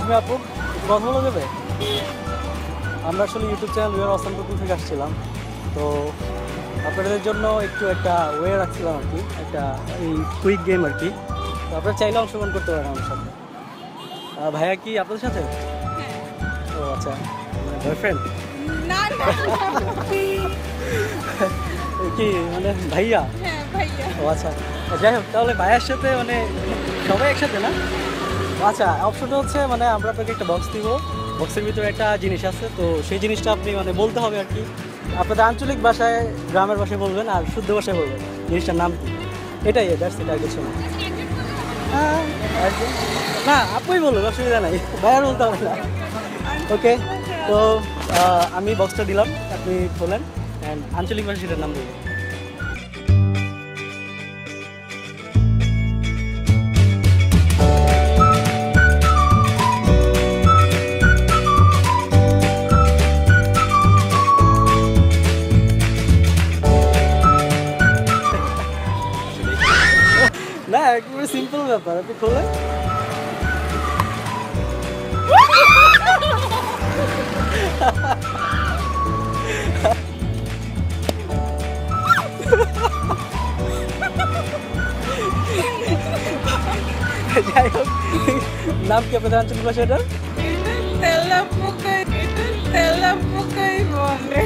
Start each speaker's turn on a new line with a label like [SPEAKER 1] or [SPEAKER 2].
[SPEAKER 1] Me আপু, কথা বলা যাবে? আমরা আসলে YouTube channel we are awesome টুকু থেকে আসছিলাম, তো আপনাদের জন্য একটু একটা ওয়ে রাখছিলাম আর কি, একটা এই কুইক গেম আর কি। তো আপনারা চাইলে অংশগ্রহণ করতে পারেন আমার সাথে। ভাইয়া কি আপনাদের সাথে? ও আচ্ছা, মানে বয়ফ্রেন্ড
[SPEAKER 2] না না
[SPEAKER 1] কি মানে ভাইয়া?
[SPEAKER 2] হ্যাঁ ভাইয়া।
[SPEAKER 1] ও আচ্ছা, যাই হোক, তাহলে ভাইয়ার সাথে মানে সবাই একসাথে না? আচ্ছা, অপশনটা হচ্ছে মানে আমরা আপনাকে একটা বক্স দিব, বক্সের ভিতরে একটা জিনিস আছে, তো সেই জিনিসটা আপনি মানে বলতে হবে আর কি। আপনাদের আঞ্চলিক ভাষায়, গ্রামের ভাষায় বলবেন আর শুদ্ধ ভাষায় বলবেন জিনিসটার নাম কি, এটাই দ্যাটস ইট, আর কিছু না। হ্যাঁ একদম, না আপুই বলুন, অসুবিধা নাই, ভাইয়ার বলতে হবে না। ওকে, তো আমি বক্সটা দিলাম, আপনি বলেন অ্যান্ড আঞ্চলিক ভাষায় সেটার নাম বলবেন। না, একেবারে সিম্পল ব্যাপার, আপনি খোলেন। যাই হোক, নাম কি আপনাদের আঞ্চলিক ভাষা এটা?
[SPEAKER 2] তেলা পোকাই বলে।